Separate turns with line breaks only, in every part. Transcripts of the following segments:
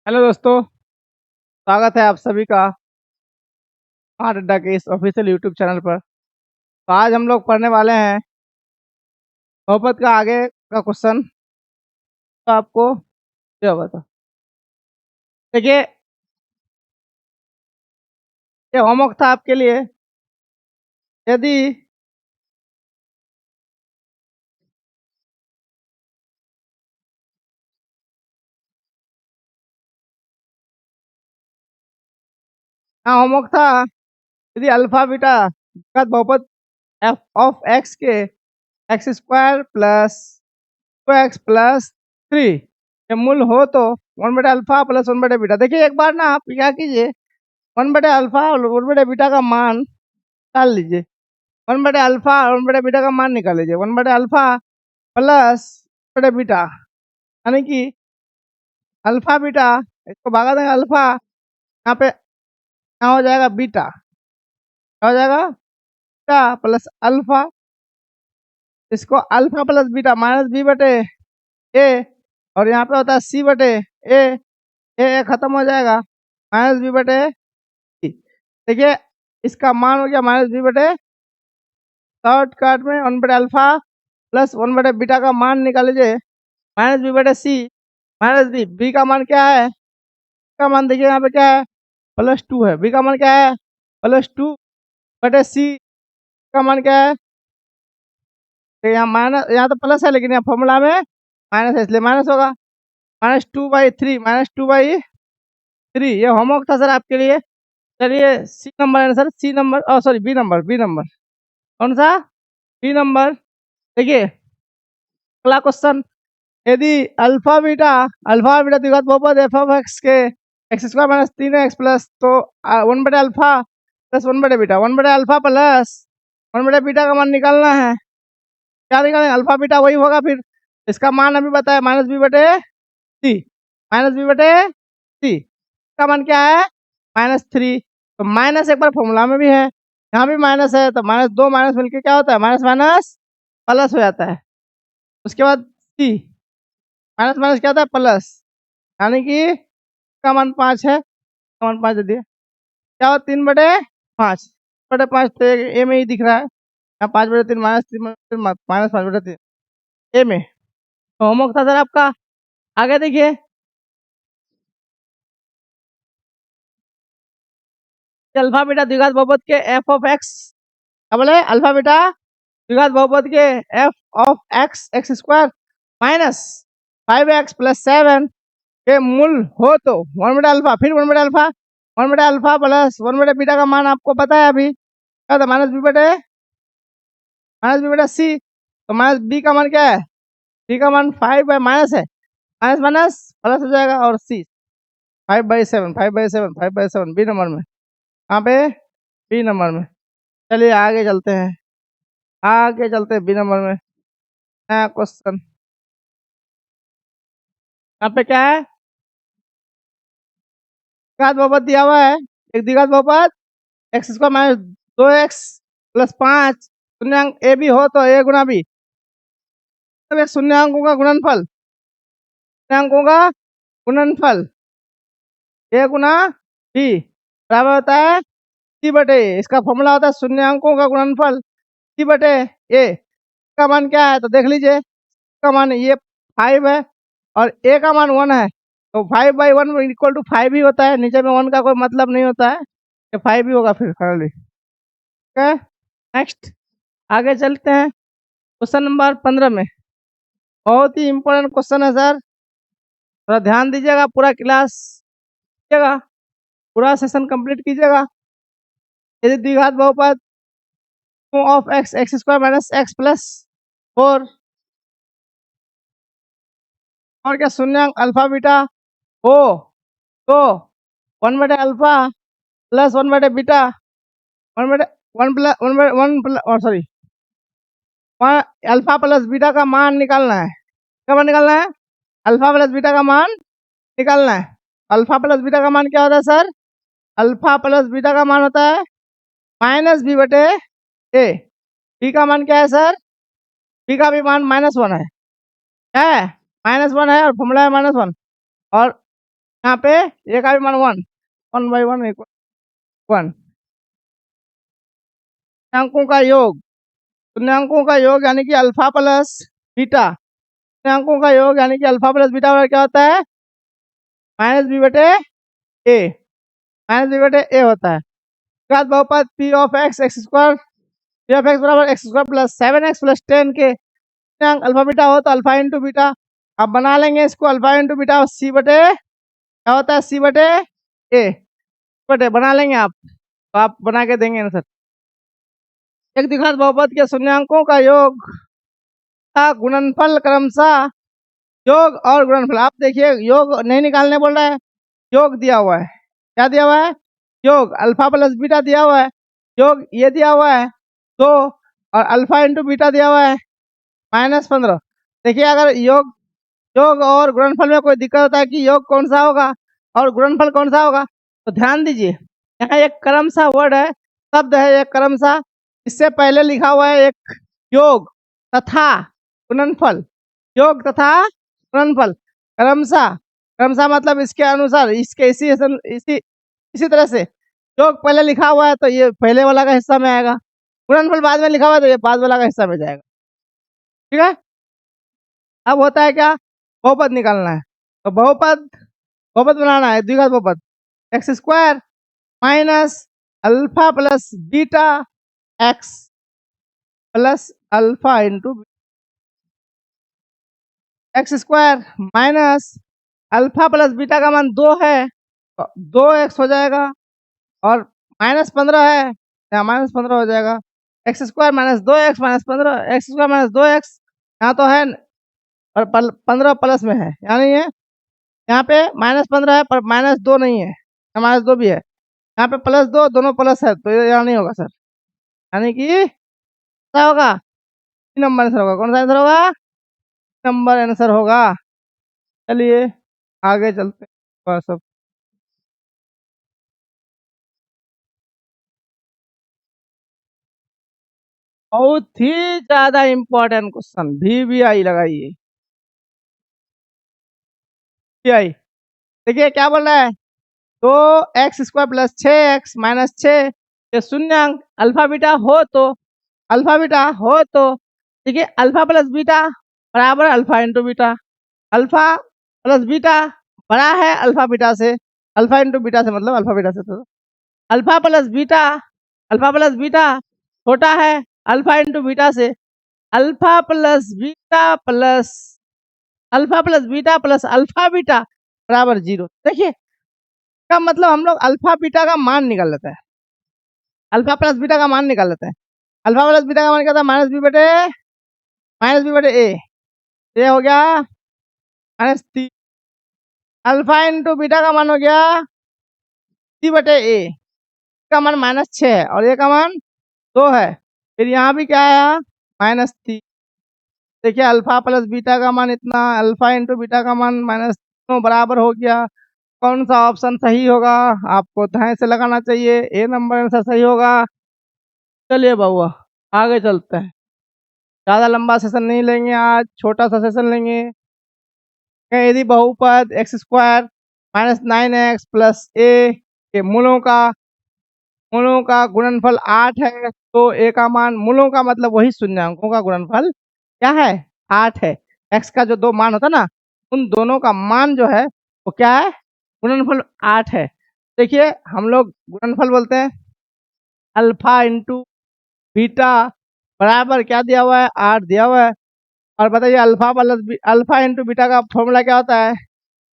Hello दोस्तों। स्वागत है आप सभी का स्मार्ट अड्डा के इस ऑफिशियल यूट्यूब चैनल पर। तो आज हम लोग पढ़ने वाले हैं बहुपद का आगे का क्वेश्चन। तो आपको क्या बता, देखिए, ये होमवर्क था आपके लिए। यदि हाँ, होमवर्क था। यदि अल्फा बीटा का बहुपद एफ ऑफ एक्स के x square plus two x plus three ये मूल हो तो वन बटे अल्फा प्लस वन बटे बीटा। देखिए, एक बार ना आप क्या कीजिए, वन बटे अल्फा और वन बटे बीटा का मान निकाल लीजिए। वन बटे अल्फा और वन बटे बीटा का मान निकाल लीजिए। वन बटे अल्फा प्लस बटे बीटा, यानी कि अल्फा बीटा, इसको भागा देंगे अल्फा, यहाँ पे क्या हो जाएगा, बीटा। क्या हो जाएगा, बीटा प्लस अल्फा। इसको alpha plus beta minus B बटे ए, और यहाँ पे होता है सी बटे ए। ए खत्म हो जाएगा, माइनस बी बटे सी। देखिए, इसका मान हो गया माइनस बी बटे, शॉर्टकट में वन बटे अल्फा प्लस वन बटे बीटा का मान निकाल लीजिए, माइनस बी बटे सी माइनस बी। बी का मान क्या है, का मान देखिए यहाँ पे क्या है, +2 है। बी का मान क्या है, +2 बटे सी का मान क्या है। तो यहाँ माइनस, यहाँ तो प्लस है लेकिन यहाँ फॉर्मूला में माइनस है, इसलिए माइनस होगा। -2/3 -2/3। ये होमवर्क था सर आपके लिए। चलिए, C number answer, C number, sorry, B number कौन सा, बी नंबर। देखिए, अगला क्वेश्चन। यदि अल्फा बीटा द्विघात बहुपद एफ ऑफ एक्स के x square minus 3x plus, तो वन बटे अल्फा प्लस वन बटे बीटा, वन बटे अल्फा प्लस वन बटे बीटा का मान निकालना है। क्या निकालेंगे, अल्फा बीटा वही होगा फिर। इसका मान अभी बताया माइनस बी बटे सी, माइनस बी बटे सी का मान क्या है, -3। तो माइनस एक बार फॉर्मूला में भी है, यहाँ भी माइनस है, तो माइनस दो माइनस मिलके क्या होता है, माइनस माइनस प्लस हो जाता है। उसके बाद सी, माइनस माइनस क्या होता है, प्लस, यानी कि का मान 5 है, का मान 5 दे दिए। क्या हो, 3/5 तो ए में ही दिख रहा है। यहाँ 5/3 -3 -5/3 ए में। तो होमवर्क था सर आपका। आगे देखिए, अल्फा बीटा द्विघात बहुपद के एफ ऑफ एक्स, क्या बोले, अल्फा बीटा द्विघात बहुपद के F of x x square minus 5x plus 7 के मूल हो तो वन बटे अल्फा, फिर वन बटे अल्फा प्लस वन बटे बीटा का मान आपको पता है अभी, क्या था, माइनस बी बटे सी। तो माइनस बी का मान क्या है, बी का मान 5 बाई माइनस है, माइनस माइनस प्लस हो जाएगा, और सी 5/7 बी नंबर में। कहाँ पे, बी नंबर में। चलिए आगे चलते हैं बी नंबर में। नया क्वेश्चन, यहाँ पे क्या है, द्विघात बहुपद दिया हुआ है। एक द्विघात बहुपद x square minus 2x plus 5 शून्यांक ए बी हो तो ए गुना बी, मतलब शून्यांकों का गुणनफल ए गुना बी बराबर होता है सी बटे ए। इसका फॉर्मूला होता है शून्यांकों का गुणनफल सी बटे ए। का मान क्या है, तो देख लीजिए, का मान ये 5 है और ए का मान 1 है, तो 5/1 इक्वल टू 5 ही होता है। नीचे में 1 का कोई मतलब नहीं होता है, ये 5 ही होगा फिर फाइनली। ठीक है, नेक्स्ट आगे चलते हैं क्वेश्चन नंबर 15 में। बहुत ही इंपॉर्टेंट क्वेश्चन है सर, थोड़ा ध्यान दीजिएगा, पूरा क्लास कीजिएगा, पूरा सेशन कंप्लीट कीजिएगा। यदि द्विघात बहुपद of x x square minus x plus 4 और क्या शून्यांक अल्फा बीटा हो तो वन बटे अल्फा प्लस वन बटे बीटा, वन बटे वन प्लस वन बटे वन प्लस, और सॉरी, अल्फा प्लस बीटा का मान निकालना है। क्या मान निकालना है, अल्फा प्लस बीटा का मान निकालना है। अल्फा प्लस बीटा का मान क्या होता है सर, अल्फा प्लस बीटा का मान होता है माइनस बी बटे ए। बी का मान क्या है सर, बी का भी मान -1 है, -1 है और फॉर्मूला है -1। और यहाँ पे ए का भी मान 1, 1/1 = 1। शून्याङ्कों का योग, शून्याङ्कों का योग यानी कि अल्फा प्लस बीटा, शून्याङ्कों का योग यानी कि अल्फा प्लस बीटा बराबर क्या होता है? -b/a, -b/a होता है। उसके बाद बहुपद p of x x² p of x बराबर x² प्लस 7x प्लस 10 के शून्याङ्क अल्फा बीटा हो तो अल्फा इंटू बीटा। अब बना लेंगे इसको अल्फा इंटू बीटा, c बटे क्या होता है? c बटे a बटे बना लेंगे आप, तो आप बना के देंगे आंसर। एक द्विघात बहुपद के शून्याङ्कों का योग का गुणनफल क्रमशः योग और गुणनफल। आप देखिए योग नहीं निकालने बोल रहा है, योग दिया हुआ है। क्या दिया हुआ है? योग अल्फा प्लस बीटा दिया हुआ है, योग ये दिया हुआ है 2 और अल्फा इंटू बीटा दिया हुआ है -15। देखिए अगर योग योग और गुणनफल में कोई दिक्कत होता है कि योग कौन सा होगा और गुणनफल कौन सा होगा, तो ध्यान दीजिए यहाँ एक क्रमशः वर्ड है, शब्द है एक क्रमशः, इससे पहले लिखा हुआ है एक योग तथा गुणनफल, योग तथा गुणनफल क्रमशः। क्रमशः मतलब इसके अनुसार, इसके इसी तरह से योग पहले लिखा हुआ है तो ये पहले वाला का हिस्सा में आएगा, गुणनफल बाद में लिखा हुआ है तो ये बाद वाला का हिस्सा में जाएगा। ठीक है। अब होता है क्या? बहुपद निकालना है, तो बहुपद बहुपद बनाना है, द्विघात बहुपद x² minus alpha plus beta x plus alpha into x² minus alpha plus beta का मान 2 है तो 2x हो जाएगा और -15 है, यहाँ -15 हो जाएगा। x² minus 2x minus 15, x² minus 2x यहाँ तो है और 15 प्लस में है, यहाँ नहीं है, यहाँ पे -15 है पर -2 नहीं है, -2 भी है, यहाँ पे +2 दोनों प्लस है तो ये यहाँ नहीं होगा सर, यानी कि क्या होगा? 3 नंबर आंसर होगा। कौन सा आंसर होगा? नंबर आंसर होगा। चलिए आगे चलते हैं थोड़ा सा। बहुत ही ज्यादा इम्पोर्टेंट क्वेश्चन, VVI लगाइए, VVI। देखिए क्या बोल रहा है, 2x² प्लस 6x माइनस 6 ये शून्याङ्क अल्फा बीटा हो तो देखिए अल्फा प्लस बीटा बराबर alpha into beta, alpha plus beta बड़ा है अल्फा बीटा से, अल्फा इंटू बीटा से मतलब अल्फा बीटा से, तो अल्फा प्लस बीटा छोटा है अल्फा इंटू बीटा से, alpha plus beta plus alpha beta बराबर 0। देखिए का मतलब हम लोग अल्फा बीटा का मान निकाल लेते हैं, अल्फा प्लस बीटा का मान निकाल लेते हैं। अल्फा प्लस बीटा का मान क्या था? -b/a, ये हो गया -3। अल्फा इंटू बीटा का मान हो गया c/a, का मान -6 है और ये का मान 2 है, फिर यहाँ भी क्या आया -3। देखिए अल्फा प्लस बीटा का मान इतना, अल्फा इंटू बीटा का मान -2 बराबर हो गया। कौन सा ऑप्शन सही होगा? आपको ध्यान से लगाना चाहिए, ए नंबर आंसर सही होगा। चलिए बहुआ आगे चलते हैं, ज़्यादा लंबा सेशन नहीं लेंगे आज, छोटा सा सेशन लेंगे। यदि बहुपद x² minus 9x plus a के मूलों का गुणनफल 8 है तो a का मान, मूलों का मतलब वही शून्याङ्कों का गुणनफल क्या है? 8 है। x का जो 2 मान होता है ना, उन दोनों का मान जो है वो क्या है? गुणनफल 8 है। देखिए हम लोग गुणनफल बोलते हैं अल्फा इंटू बीटा बराबर क्या दिया हुआ है? 8 दिया हुआ है। और बताइए अल्फा इंटू बीटा का फॉर्मूला क्या होता है?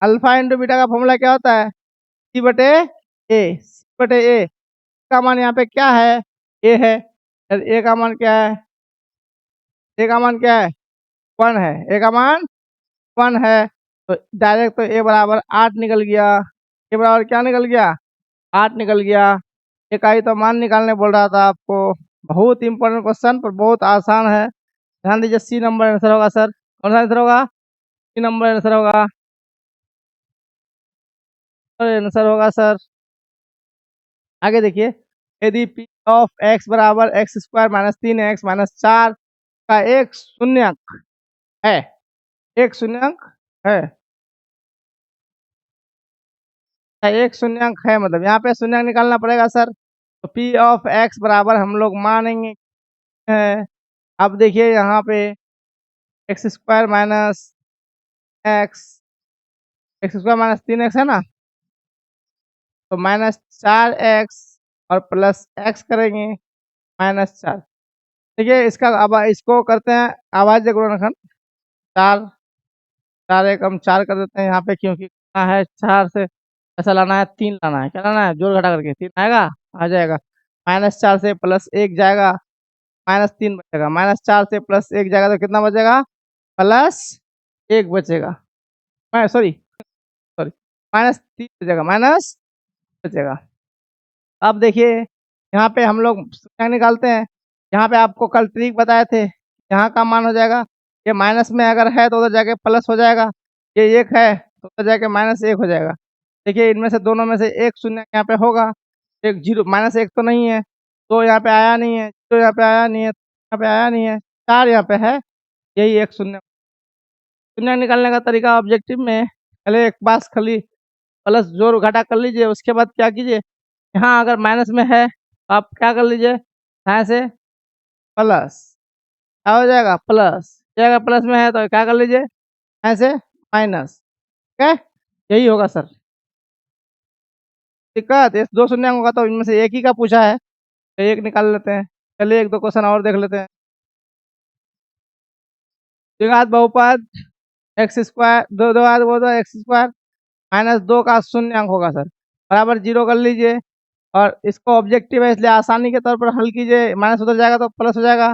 अल्फा इंटू बीटा का फॉर्मूला क्या होता है? c/a का मान यहाँ पे क्या है? a है। a का मान क्या है? a का मान क्या है? 1 है। a का मान 1 है तो डायरेक्ट तो a बराबर 8 निकल गया। a बराबर क्या निकल गया? 8 निकल गया। a का ही तो मान निकालने बोल रहा था आपको। बहुत इंपॉर्टेंट क्वेश्चन पर बहुत आसान है, ध्यान दीजिए। सी नंबर आंसर होगा सर। कौन सा आंसर होगा? सी नंबर आंसर होगा, आंसर होगा सर। आगे देखिए, यदि p ऑफ x बराबर x² माइनस 3x माइनस 4 का एक शून्याङ्क है, एक शून्याङ्क है एक शून्यंक है, मतलब यहाँ पे शून्यंक निकालना पड़ेगा सर। तो पी ऑफ एक्स बराबर हम लोग मानेंगे है। अब देखिए यहाँ पे x square minus x, x square minus 3x है ना, तो -4x और प्लस एक्स करेंगे -4। ठीक है, इसका अब इसको करते हैं अभाज्य गुणनखंड। 4, 4 एक हम 4 कर देते हैं यहाँ पे, क्योंकि कितना है 4 से ऐसा लाना है, 3 लाना है, क्या लाना है, जोड़ घटा करके 3 आएगा, आ जाएगा। -4 से +1 जाएगा, -3 बचेगा, -4 से +1 जाएगा तो कितना बचेगा, +1 बचेगा। सॉरी सॉरी, -3 बचेगा, माइनस बचेगा। अब देखिए यहाँ पे हम लोग क्या निकालते हैं, यहाँ पे आपको कल ट्रिक बताए थे, यहाँ का मान हो जाएगा, ये माइनस में अगर है तो उधर जाके प्लस हो जाएगा, ये 1 है तो उधर जाके -1 हो जाएगा। देखिए इनमें से दोनों में से एक शून्य यहाँ पे होगा, एक जीरो, -1 तो नहीं है, तो यहाँ पे आया नहीं है, तो यहाँ पे आया नहीं है, यहाँ पे आया नहीं है, 4 यहाँ पे है, यही एक शून्य। शून्य निकालने का तरीका ऑब्जेक्टिव में, पहले एक पास खाली प्लस जोड़ घटा कर लीजिए, उसके बाद क्या कीजिए, यहाँ अगर माइनस में है तो आप क्या कर लीजिए, यहाँ से प्लस, क्या हो जाएगा, प्लस जाएगा, प्लस में है तो क्या कर लीजिए, यहाँ से माइनस। ठीक है, यही होगा सर। दिक्कत इस दो शून्य होगा तो इनमें से एक ही का पूछा है, तो एक निकाल लेते हैं। चलिए एक दो क्वेश्चन और देख लेते हैं। द्विघात बहुपद एक्स स्क्वायर, दो दो वो दो एक्स स्क्वायर -2 का शून्य होगा सर, बराबर 0 कर लीजिए, और इसको ऑब्जेक्टिव है इसलिए आसानी के तौर पर हल कीजिए, माइनस उधर जाएगा तो प्लस हो जाएगा,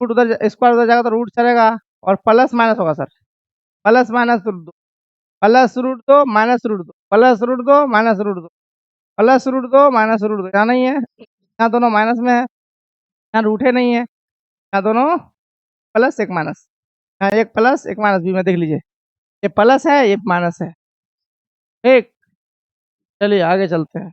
रूट उधर स्क्वायर उधर जाएगा तो रूट चलेगा, और प्लस माइनस होगा सर, प्लस माइनस रूट दो, प्लस रूट दो माइनस रूट दो, प्लस रूट दो माइनस रूट दो, प्लस रूट दो माइनस रूट दो, यहाँ नहीं है, यहाँ दोनों माइनस में है, यहाँ रूठे नहीं है, यहाँ दोनों प्लस एक माइनस, यहाँ एक प्लस एक माइनस भी में देख लीजिए, ये प्लस है ये माइनस है। ठीक, चलिए आगे चलते हैं।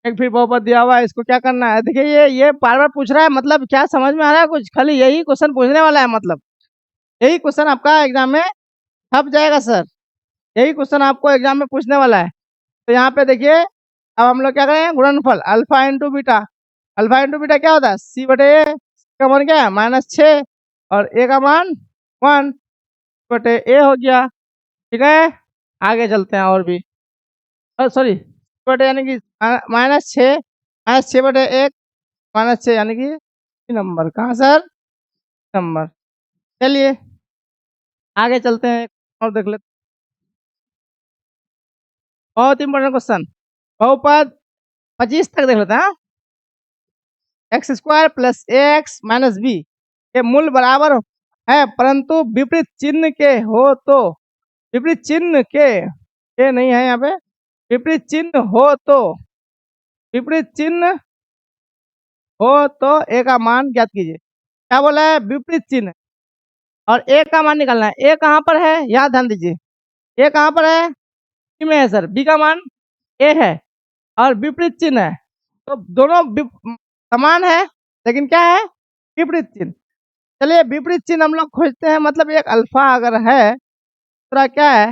एक फिर बहुपद दिया हुआ है, इसको क्या करना है, देखिए ये बार बार पूछ रहा है, मतलब क्या समझ में आ रहा है कुछ, खाली यही क्वेश्चन पूछने वाला है, मतलब यही क्वेश्चन आपका एग्जाम में छप जाएगा सर, यही क्वेश्चन आपको एग्जाम में पूछने वाला है। तो यहाँ पे देखिए अब हम लोग क्या करें, गुणनफल alpha into beta, alpha into beta क्या होता है, सी बटे ए का मान क्या है -6 और ए का मान 1 बटे ए हो गया। ठीक है, आगे चलते हैं और भी, सॉरी बटे यानी कि -6, -6 बटे 1, -6 यानी कि नंबर, कहाँ सर, नंबर। चलिए आगे चलते हैं, और देख लेते, बहुत इंपॉर्टेंट क्वेश्चन, बहुपद 25 तक देख लेते हैं। एक्स स्क्वायर प्लस ए एक्स माइनस बी के मूल बराबर है परंतु विपरीत चिन्ह के हो तो, विपरीत चिन्ह के, ये नहीं है यहाँ पे, विपरीत चिन्ह हो तो, विपरीत चिन्ह हो तो ए का मान ज्ञात कीजिए। क्या बोला है, विपरीत चिन्ह, और ए का मान निकालना है। ए कहाँ पर है, यहाँ ध्यान दीजिए, ए कहाँ पर है, बी में है सर, बी का मान ए है और विपरीत चिन्ह है, तो दोनों समान है लेकिन क्या है, विपरीत चिन्ह। चलिए विपरीत चिन्ह हम लोग खोजते हैं, मतलब एक अल्फा अगर है दूसरा क्या है,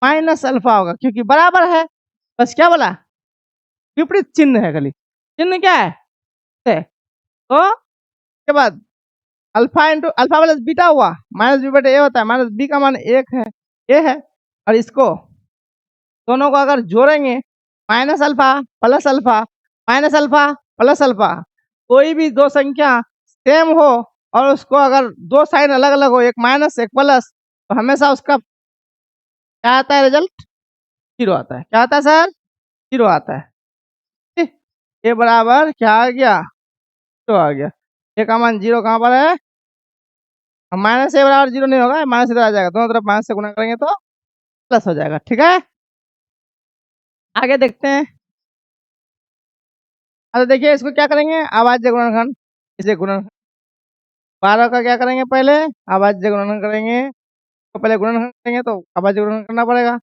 माइनस अल्फा होगा, क्योंकि बराबर है, बस क्या बोला, विपरीत चिन्ह है, खाली चिन्ह क्या है, तो के बाद alpha into alpha plus beta हुआ, -b बटे ए होता है, -b का मान 1 है, ए है, और इसको दोनों को अगर जोड़ेंगे, minus alpha plus alpha, minus alpha plus alpha, कोई भी दो संख्या सेम हो और उसको अगर दो साइन अलग अलग हो, एक माइनस एक प्लस, तो हमेशा उसका क्या आता है, रिजल्ट 0 आता है। क्या आता है सर, 0 आता है। ठीक? ये बराबर क्या आ गया, 0 आ गया। ए का मान 0 कहाँ पर है, माइनस ए बराबर 0 नहीं होगा, माइनस इधर आ जाएगा, दोनों तरफ माइनस से गुणा करेंगे तो प्लस हो जाएगा। ठीक है, आगे देखते हैं। अच्छा देखिए इसको क्या करेंगे, अभाज्य गुणनखंड, इसे गुणनखंड 12 का क्या करेंगे, पहले अभाज्य गुणनखंड करेंगे, तो पहले गुणनखंड करेंगे तो अभाज्य गुणनखंड करना पड़ेगा,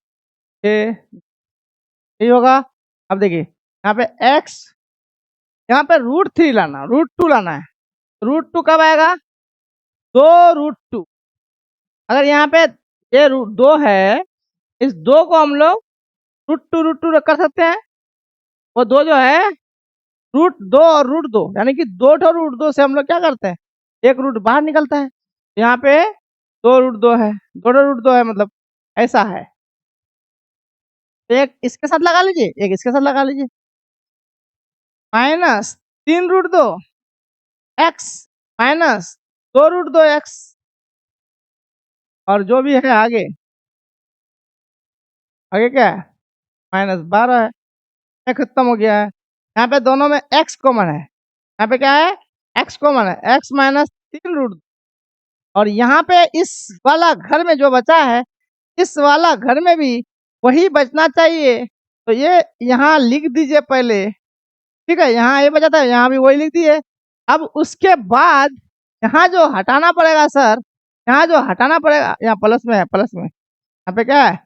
ये यही होगा। अब देखिए यहाँ पे x, यहाँ पे √3 लाना, √2 लाना है, √2 कब आएगा, 2√2, अगर यहाँ पे ये रूट 2 है, इस 2 को हम लोग रूट टू कर सकते हैं। वो 2 जो है रूट 2 और रूट 2 यानी कि 2 ठो रूट 2 से हम लोग क्या करते हैं, एक रूट बाहर निकलता है। यहाँ पे 2 रूट 2 है, 2 रूट 2 है, मतलब ऐसा है। एक इसके साथ लगा लीजिए, एक इसके साथ लगा लीजिए। Minus 3 root 2 x minus 2 root 2 x, और जो भी है आगे, आगे क्या है, -12 है। ये खत्म हो गया है। यहाँ पे दोनों में x कॉमन है, यहाँ पे क्या है, x कॉमन है, x माइनस 3 रूट। और यहाँ पे इस वाला घर में जो बचा है, इस वाला घर में भी वही बचना चाहिए। तो ये यहाँ लिख दीजिए पहले, ठीक है, यहाँ ये बचा था, यहाँ भी वही लिख दिए। अब उसके बाद यहाँ जो हटाना पड़ेगा सर, यहाँ जो हटाना पड़ेगा, यहाँ प्लस में है, प्लस में, यहाँ पे क्या है,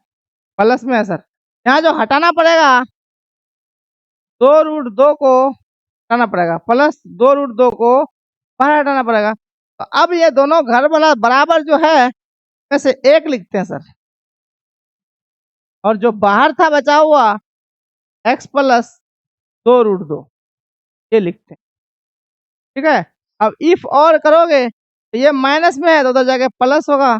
प्लस में है सर। यहाँ जो हटाना पड़ेगा 2 रूट 2 को हटाना पड़ेगा, प्लस 2 रूट 2 को बाहर हटाना पड़ेगा। तो अब ये दोनों घर वाला बराबर जो है वैसे 1 लिखते हैं सर, और जो बाहर था बचा हुआ x प्लस 2 रूट 2 ये लिखते हैं, ठीक है। अब इफ और करोगे तो ये माइनस में है तो उधर जाके प्लस होगा,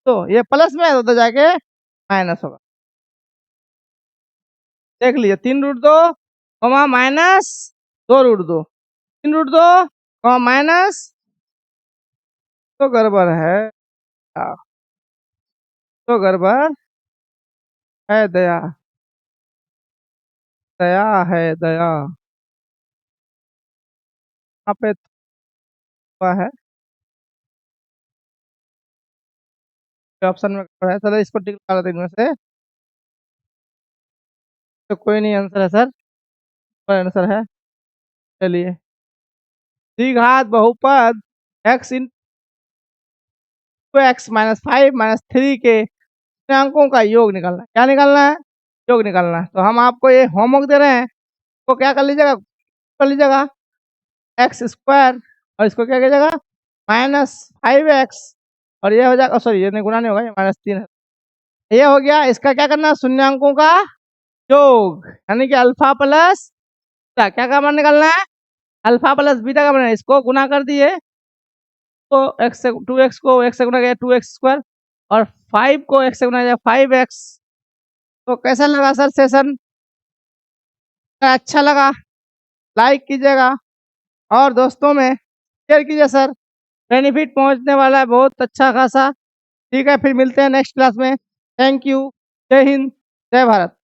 तो ये प्लस में है तो उधर जाके माइनस होगा। देख लीजिए, 3 root 2 comma minus 2 root 2, 3 root 2 comma minus, तो गड़बड़ है, तो गड़बड़ है दया, दया है दया, यहाँ पे हुआ है ऑप्शन में गड़बड़ है। चलो इसको टिक लगा देते हैं इनमें से, तो कोई नहीं आंसर है सर, कोई आंसर है। चलिए, द्विघात बहुपद x into x minus 5 minus 3 के अंकों का योग निकालना है। क्या निकालना है, योग निकालना है। तो हम आपको ये होमवर्क दे रहे हैं, तो क्या कर लीजिएगा, कर लीजिएगा एक्स स्क्वायर, और इसको क्या कीजिएगा -5x, और ये हो जाएगा, सॉरी ये नहीं, गुना नहीं होगा, ये -3 है। ये हो गया, इसका क्या करना है, शून्यांकों का योग, यानी कि अल्फा प्लस क्या का मान निकालना है, अल्फा प्लस बीटा का मान, इसको गुना कर दिए तो x से 2x को x से गुना किया 2x स्क्वायर, और 5 को x से गुना किया 5x। तो कैसा लगा सर सेशन, अच्छा लगा लाइक कीजिएगा और दोस्तों में शेयर कीजिए सर, बेनिफिट पहुंचने वाला है बहुत अच्छा खासा। ठीक है, फिर मिलते हैं नेक्स्ट क्लास में। थैंक यू, जय हिंद, जय भारत।